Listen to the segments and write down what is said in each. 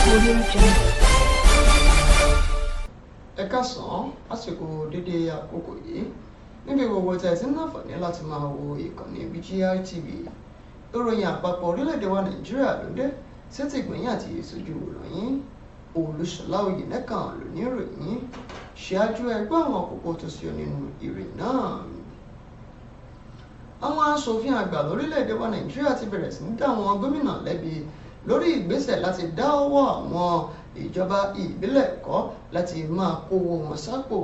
Audio Jungle. Ẹ káàsán àsìkò dédé àkókò yìí níbi gbogbo tí ẹ ti ń láǹfààní láti máa wo ìkànnì BGI TV. Ìròyìn àpapọ̀ orílẹ̀-èdè wa Nàìjíríà ló dé sétí ìgbẹ̀yìn àti ìsojú ìròyìn Olúṣọlá Oyènẹ́kan ló ní ìròyìn ṣáájú ẹgbẹ́ àwọn kókó tó ṣe nínú ìròyìn náà. Àwọn aṣòfin àgbà lórílẹ̀-èdè wa Nàìjíríà ti bẹ̀rẹ̀ sí ní dá àwọn gómìnà lẹ́bi lórí ìgbésẹ̀ láti dá ọwọ́ àwọn ìjọba ìbílẹ̀ kọ́ láti máa kówó wọn sápò.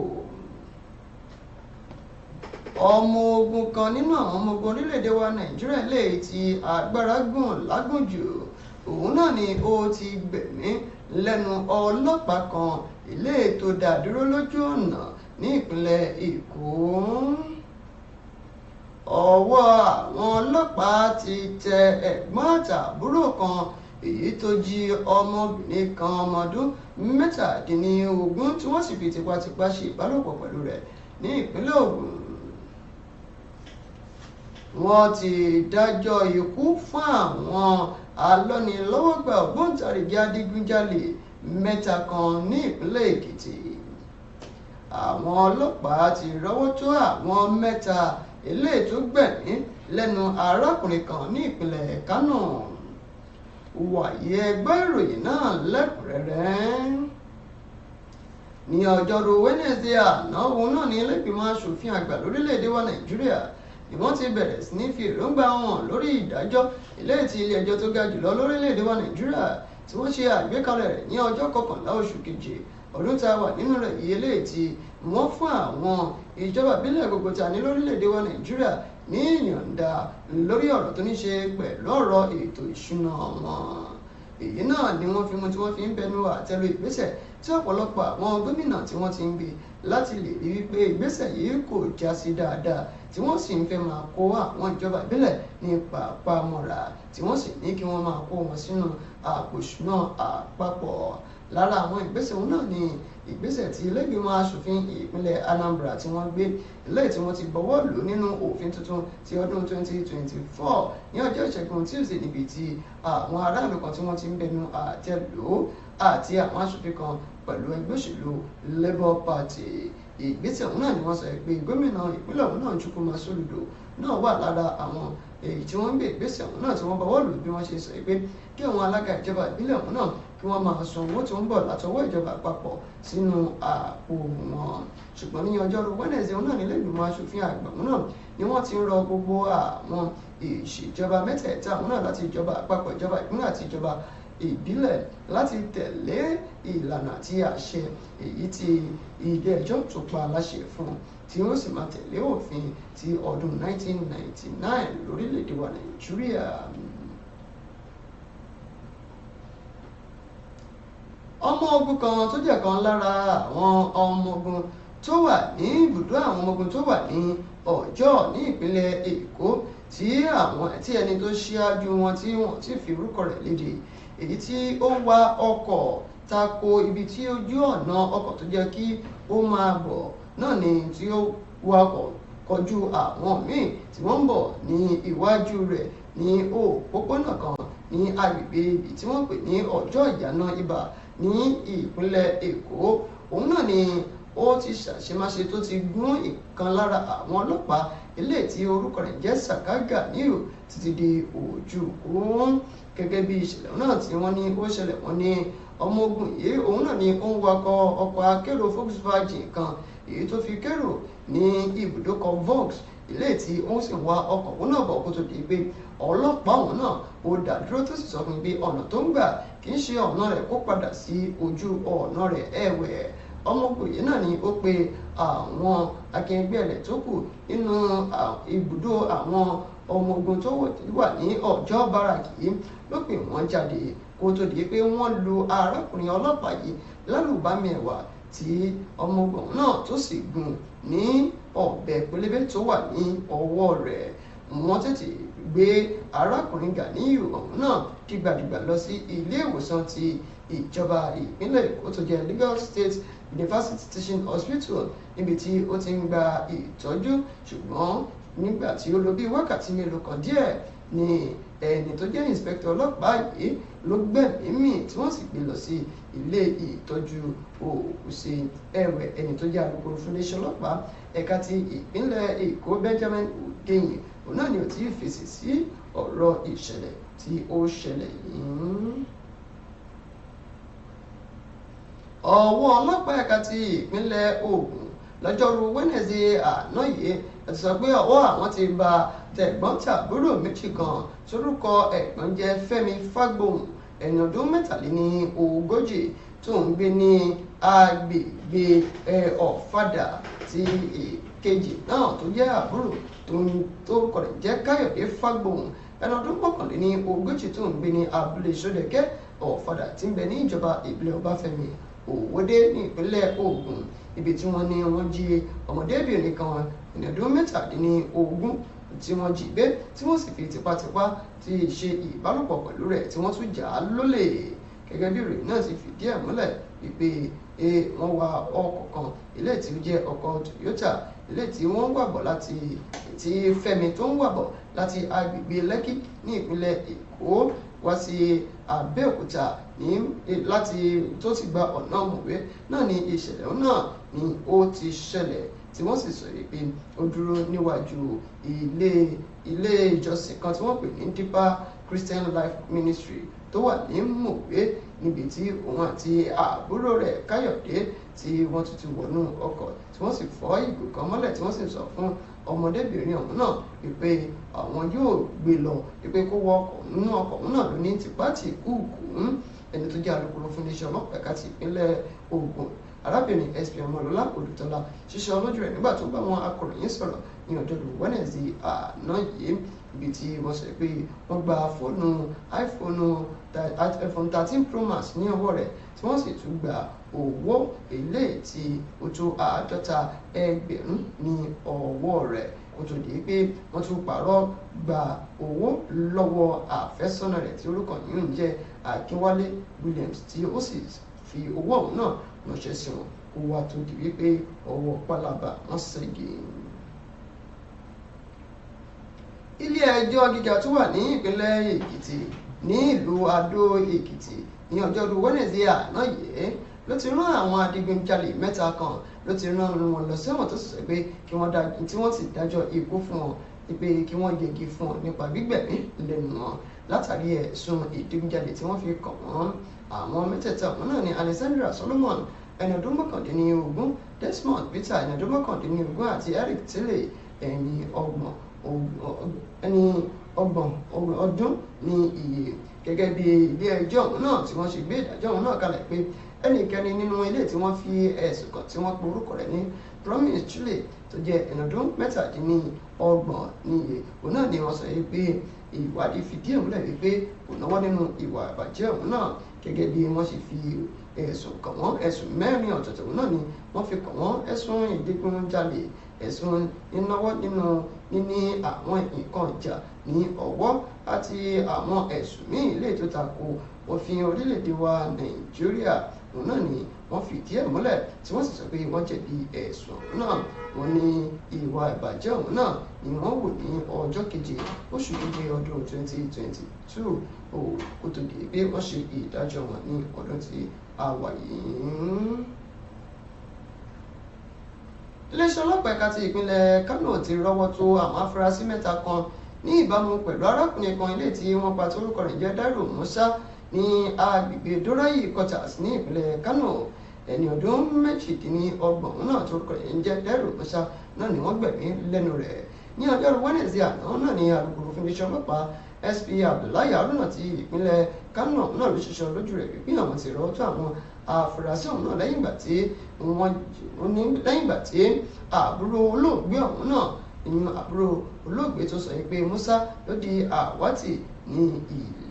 Ọmọ ogun kan nínú àwọn ọmọ ogun orílẹ̀-èdè wa Nàìjíríà lè ti agbára gùn lágùnjù òun náà ni ó ti gbẹ̀mí lẹ́nu ọlọ́pàá kan ilé ètò dádúró lójú ọ̀nà ní ìpínlẹ̀ Èkó. Ọwọ́ àwọn ọlọ́pàá ti tẹ ẹ̀gbọ́n àtàbúrò kan èyí tó jí ọmọbìnrin kan ọmọ ọdún mẹ́tàdínlógún tí wọ́n sì fi tipátipá ṣe ìbálòpọ̀ pẹ̀lú rẹ̀ ní ìpínlẹ̀ Ògùn. Wọ́n ti dájọ́ ikú fún àwọn alọ́nilọ́wọ́gbà ògbóǹtarìgì adigunjalè mẹ́ta kan ní ìpínlẹ̀ Èkìtì. Àwọn ọlọ́pàá ti rọ́wọ́ tó àwọn mẹ́ta eléyìí tó gbẹ̀mí lẹ́nu arákùnrin kan ní ìpínlẹ̀ Kánò. Wàyí ẹgbẹ́ ìròyìn náà lẹ́kùnrẹ́rẹ́. Ní ọjọ́rú Wednesday àná òun náà ní ilé-ìgbìmọ̀ aṣòfin àgbà lórílẹ̀‐èdè wa Nàìjíríà ni wọ́n ti bẹ̀rẹ̀ sí ní fi èròǹgbà hàn lórí ìdájọ́ eléyìí tí ilé ẹjọ́ tó ga jùlọ lórílẹ̀‐èdè wa Nàìjíríà tí wọ́n ṣe àgbékalẹ̀ rẹ̀ ní ọjọ́ 11 oṣù keje ọdún tá a wà nínú rẹ̀ yìí eléyìí tí wọ́n fún àwọn ìjọba ìbílẹ̀ gbogbo ta ní lórílẹ̀‐èdè wa Nàìjíríà ní ìyọ̀ǹda lórí ọ̀rọ̀ tó ní ṣe pẹ̀lú ọ̀rọ̀ ètò ìṣúná wọn. Èyí náà ni wọ́n fi mú tí wọ́n fi ń bẹnu àtẹ́lu ìgbésẹ̀ tí ọ̀pọ̀lọpọ̀ àwọn gómìnà tí wọ́n ti ń gbé láti lè rí wípé ìgbésẹ̀ yìí kò já sí dáadáa tí wọ́n sì ń fẹ́ máa kó àwọn ìjọba ìbílẹ̀ ní pàápàámọ́ra tí wọ́n sì ní kí wọ́n máa kó wọn sínú àpò ìṣúná àpapọ̀. Lára àwọn ìgbésẹ̀ wọn náà ni ìgbésẹ̀ tí ilé-ìgbìmọ̀ aṣòfin ìpínlẹ̀ Anambra tí wọ́n gbé eléyìí tí wọ́n ti bọwọ́ lù nínú òfin tuntun ti ọdún 2024 ní ọjọ́ ìṣẹ́gun Tuesday níbi tí àwọn aráàlú kan tí wọ́n ti ń bẹnu àtẹ́ lù àti àwọn aṣòfin kan pẹ̀lú ẹgbẹ́ òṣèlú Labour Party. Ìgbésẹ̀ ọ̀hún náà ni wọ́n sọ pé gómìnà ìpínlẹ̀ ọ̀hún náà Chukwuma Soludo náà wà lára àwọn èyí tí wọ́n ń gbé ìgbésẹ̀ ọ̀hún náà tí wọ́n bọwọ́ lù bí wọ́n ṣe sọ pé kí àwọn alága ìjọba ìbílẹ̀ ọ̀hún náà kí wọ́n máa san owó tó ń bọ̀ látọwọ́ ìjọba àpapọ̀ sínú àpò wọn. Ṣùgbọ́n ní ọjọ́rú Wednesday ọ̀hún náà nílé ìgbìmọ̀ aṣòfin àgbà ọ̀hún náà ni wọ́n ti ń rọ gbogbo àwọn ìṣèjọba mẹ́tẹ̀ẹ̀ta ọ̀hún náà láti ìjọba àpapọ̀ ìjọba ìpínlẹ̀ àti ìjọba ìbílẹ̀ láti tẹ̀lé ìlànà àti àṣẹ èyí tí ilé ẹjọ́ tó pa láṣẹ fún tí ó sì máa tẹ̀lé òfin ti ọdún 1999 lórílẹ̀‐èdè wa Nàìjíríà. Ọmọ ogun kan tó jẹ́ kan lára àwọn ọmọ ogun tó wà ní ibùdó àwọn ọmọ ogun tó wà ní Ọ̀jọ́ ní ìpínlẹ̀ Èkó tí ẹni tó ṣíájú wọn tí wọ́n ti fi orúkọ rẹ̀ léde èyí tí ó wa ọkọ̀ tako ibi tí ojú ọ̀nà ọkọ̀ tó jẹ́ kí ó máa bọ̀ náà ni tí ó wakọ̀ kọjú àwọn míì tí wọ́n ń bọ̀ ní iwájú rẹ̀ ní òpópónà kan ní agbègbè ibi tí wọ́n pè ní Ọjọ́ Ìyànà Ibà ní ìpínlẹ̀ Èkó. Òun náà ni ó ti ṣàṣemáṣe tó ti gún ìkan lára àwọn ọlọ́pàá eléyìí tí orúkọ rẹ̀ jẹ́ Sàkágà níhò títí di ojúkú. Gẹ́gẹ́ bí ìṣẹ̀lẹ̀ náà tí wọ́n ní ó ṣẹlẹ̀ wọ́n ní ọmọ ogun yìí òun náà ni ó ń wakọ̀ ọkọ̀ akérò Volkswagen kan èyí tó fi kérò ní ibùdókọ̀ Vox ilé tí ó sì ń wa ọkọ̀ òun náà bọ̀ kó tó di pé ọlọ́pàá òun náà ó dá dúró tó sì sọ fún pé ọ̀nà tó ń gbà kì í ṣe ọ̀nà rẹ̀ kó padà sí ojú ọ̀nà rẹ̀ ẹ̀wẹ̀. Ọmọkùnrin yìí náà ni ó pe àwọn akẹgbẹ́ rẹ̀ tó kù nínú ibùdó àwọn ọmọ ogun tó wà ní Ọjọ́ Báràkì ló pè wọ́n jáde kó tó di pé wọ́n lu arákùnrin ọlọ́pàá yìí lálùbami ẹ̀wà tí ọmọ ogun náà tó sì gún ní ọ̀bẹ pélébé tó wà ní ọwọ́ rẹ̀. Wọ́n tètè gbé arákùnrin Ganiyu ọ̀hún náà dìgbàdìgbà lọ sí ilé ìwòsàn ti ìjọba ìpínlẹ̀ Èkó tó jẹ́ Lagos State University Teaching Hospital níbi tí ó ti ń gba ìtọ́jú. Ṣùgbọ́n nígbà tí ó lò bí wákàtí mélòó kan díẹ̀ ni ẹni tó jẹ́ inspector ọlọ́pàá yìí ló gbẹ̀mí mì tí wọ́n sì gbé lọ sí ilé ìtọ́jú òkú sí. Ẹ̀wẹ̀ ẹni tó jẹ́ alukoro fún iléeṣẹ́ ọlọ́pàá ẹ̀ka ti ìpínlẹ̀ Èkó Benjamin Hundeyin òun náà ni ò tí ì fèsì sí ọ̀rọ̀ ìṣẹ̀lẹ̀ tí ó ṣẹlẹ̀ yìí. Ọwọ́ ọlọ́pàá ẹ̀ka ti ìpínlẹ̀ Ògùn lọ́jọ́rú Wednesday àná yìí ti sọ pé ọwọ́ àwọn ti ba tẹ̀gbọ́n-tàbúrò méjì kan torúkọ ẹ̀gbọ́n jẹ́ Fẹ́mi Fágbóhùn ẹni ọdún 43 tó ń gbé ní agbègbè Ọ̀fadà tí èkejì náà tó jẹ́ àbúrò tó kọ̀rọ̀ jẹ́ Káyọ̀dé Fágbóhùn ẹni ọdún 39 tó ń gbé ní abúlé Sódẹ̀kẹ́ Ọ̀fadà tí ń bẹ ní ìjọba ìbílẹ̀ Ọbáfẹ́mi Òwòdé ní ìpínlẹ̀ Ògùn ibi tí wọ́n ní wọ́n jí ọmọdébìnrin kan ẹni ọdún 17 tí wọ́n jí gbé tí wọ́n sì fi tipátipá ti ṣe ìbálòpọ̀ pẹ̀lú rẹ̀ tí wọ́n tún jà á lólè. Gẹ́gẹ́ bí ìròyìn náà ti fìdí ẹ̀ múlẹ̀ wípé wọ́n wa ọkọ̀ kan ilé tí ó jẹ́ ọkọ̀ Toyota ilé tí wọ́n ń wàbọ̀ láti tí Fẹ́mi tó ń wàbọ̀ láti agbègbè Lẹ́kì ní ìpínlẹ̀ Èkó wá sí Abẹ́òkúta láti tó ti gba ọ̀nà Mọ̀wé náà ní ìṣẹ̀lẹ̀ náà ni ó ti ṣẹlẹ̀ tí wọ́n sì sọ pé ó dúró níwájú ilé ìjọsìn kan tí wọ́n pè ní Deeper Christian Life Ministry tó wà ní Mọ̀wé níbi tí òun àti àbúrò rẹ̀ Káyọ̀dé tí wọ́n tún ti wọnú ọkọ̀ tí wọ́n sì fọ́ ìgò kan mọ́lẹ̀ tí wọ́n sì sọ fún ọmọdébìnrin ọ̀hún náà wípé àwọn yóò gbé lọ wípé kó wọ ọkọ̀ nínú ọkọ̀ ọ̀hún náà ló ní tipátì kúùkù. Ẹni tó jẹ́ alukoro fún iléeṣẹ́ ọlọ́pàá ẹ̀ka ti ìpínlẹ̀ Ògùn arábìnrin SP Ọmọlọ́lá Olùtọ́lá ṣiṣẹ́ ọlọ́jọ́ rẹ̀ nígbà tó bá wọn akọ̀ròyìn sọ̀rọ̀ ní ọjọ́rú Wednesday àná yìí ibi tí wọ́n sọ pé wọ́n gba fóònù iPhone 13 Pro Max ní ọwọ́ rẹ̀ tí wọ́n sì tún gba owó èlé tí ó tó $50,000 ní ọwọ́ rẹ̀ kó tó di pé wọ́n tún pààrọ̀ gba owó lọ́wọ́ àfẹ́sọ́nà rẹ̀ tí orúkọ yìí ń jẹ́ Akínwálé Williams tí ó sì fi owó ọ̀hún náà ránṣẹ́ sí wọn kó wá tó di wípé ọwọ́ pálábá wọn ṣẹ́gi. Ilé ẹjọ́ gíga tó wà ní ìpínlẹ̀ Èkìtì ní ìlú Adó Èkìtì ní ọjọ́rú Wednesday àná yìí ló ti rán àwọn adigunjalè mẹ́ta kan ló ti rán wọn lọ sẹ́wọ̀n tó sì sọ pé tí wọ́n sì dájọ́ ikú fún wọn pé kí wọ́n yẹgi fún wọn nípa gbígbẹ̀mí lẹ́nu wọn látàrí ẹ̀sùn ìdigunjalè tí wọ́n fi kàn wọ́n. Àwọn mẹ́tẹ̀ẹ̀ta ọ̀hún náà ni Alexandra Solomon ẹni ọdún 19, Desmond Peter ẹni ọdún 19 àti Eric Tilley ẹni ọgbọ̀n ọdún ní iye. Gẹ́gẹ́ bí ilé ẹjọ́ ọ̀hún náà tí wọ́n ṣe gbé ìdájọ́ ọ̀hún náà kalẹ̀ pé ẹnikẹ́ni nínú ilé tí wọ́n fi ẹ̀sùn kàn tí wọ́n pe orúkọ rẹ̀ ní Promise Chile tó jẹ́ ẹni ọdún 17 ní iye òun náà ni wọ́n sọ pé ìwádìí fìdí ẹ̀ múlẹ̀ wípé kò náwó nínú ìwà ìbàjẹ́ ọ̀hún náà. Gẹ́gẹ́ bí wọ́n ṣe fi ẹ̀sùn kàn wọ́n ẹ̀sùn 4 ọ̀tọ̀ọ̀tọ̀ òun náà ni wọ́n fi kàn wọ́n ẹ̀sùn ìdigunjalè ẹ̀sùn nínáwó nínú níní àwọn nǹkan ìjà ní ọwọ́ àti àwọn ẹ̀sùn míì ilé tó tako òfin orílẹ̀-èdè wa Nàìjíríà òun náà ni wọ́n fìdí ẹ̀ múlẹ̀ tí wọ́n sì sọ pé wọ́n jẹ̀bi ẹ̀sùn ọ̀hún náà. Wọ́n ní ìwà ìbàjẹ́ ọ̀hún náà ni wọ́n wò ní ọjọ́ 7 oṣù keje ọdún 2022 kó tó di pé wọ́n ṣe ìdájọ́ wọn ní ọdún tí a wà yìí. Iléeṣẹ́ ọlọ́pàá ẹ̀ka ti ìpínlẹ̀ Kánò ti rọ́wọ́ tó àwọn afurasí mẹ́ta kan ní ìbámu pẹ̀lú arákùnrin kan ilé tí wọ́n pa torúkọ rẹ̀ jẹ́ Dárò Musa ní agbègbè Dóráyì quarters ní ìpínlẹ̀ Kánò. Ẹni ọdún 28 náà torúkọ rẹ̀ ń jẹ́ Dárò Musa náà ni wọ́n gbẹ̀mí lẹ́nu rẹ̀. Ní ọjọ́rú Wednesday àná náà ni alukoro fún iléeṣẹ́ ọlọ́pàá SP Abdullahi Haruna ti ìpínlẹ̀ Kánò náà ló ṣiṣẹ́ lójú rẹ̀ wípé àwọn ti rọ́wọ́ tó àwọn afurasí ọ̀hún náà lẹ́yìn ìgbà tí àbúrò olóògbé ọ̀hún náà nínú àbúrò olóògbé tó sọ pé Musa ló di àwátì ní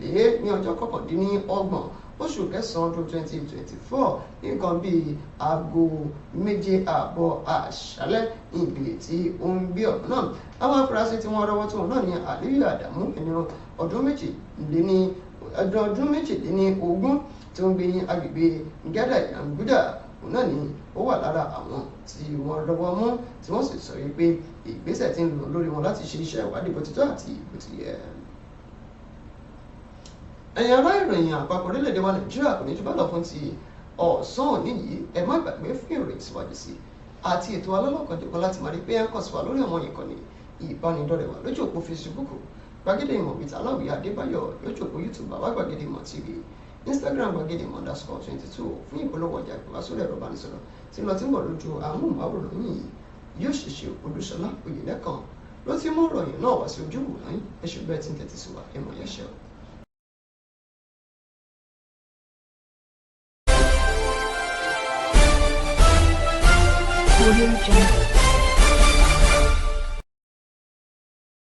ilé ní ọjọ́ 29 oṣù kẹsàn-án ọdún 2024 nǹkan bíi aago 7:30 àṣálẹ́ ní ibi tí ó ń gbé ọ̀hún náà. Àwọn afurasí tí wọ́n rọ́wọ́ tó wọn náà ní Aliyu Adamu ẹni ọdún 22 tí ó ń gbé ní agbègbè Gádà Ìyàngúdà òun náà ni ó wà lára àwọn tí wọ́n rọ́wọ́ mú tí wọ́n sì sọ wípé ìgbésẹ̀ tí ń lọ lórí wọn láti ṣe iṣẹ́ ìwádìí bó ti tọ́ àti bó ti yẹ. ẹ̀yin ará ìròyìn àpapọ̀ orílẹ̀-èdè wa Nàìjíríà kò ní jù bá lọ fún ti ọ̀sán òní yìí ẹ má gbàgbé fún ìròyìn síwájú sí àti ètò alọ́lọ́kanjọ̀kan láti máa rí pé ẹ ń kàn sí wa lórí àwọn ìkànnì ìbánidọ́rẹ̀ẹ́ wa lójú òpó Facebook gbàgede ìmọ̀ with aláwìyé adébáyọ̀ lójú òpó YouTube bàbá gbàgede ìmọ̀ TV Instagram gbàgede ìmọ̀ _22 fún ìpolówó ọjà ìpè wá sórí ẹ̀rọ ìbánisọ̀rọ̀ tí lọ tí ń bọ̀ lójú amóhùnmáwòrán yìí yóò ṣèṣe Olúṣọlá Oyèlẹ́kàn ló ti mú ìròyìn náà wá sí ojú ìwòran ẹ̀ṣẹ̀ bẹ́ẹ̀ tí ń tẹ́tí sí wa ẹ̀mọ̀ yẹ́ṣẹ́ o. Audio Jungle.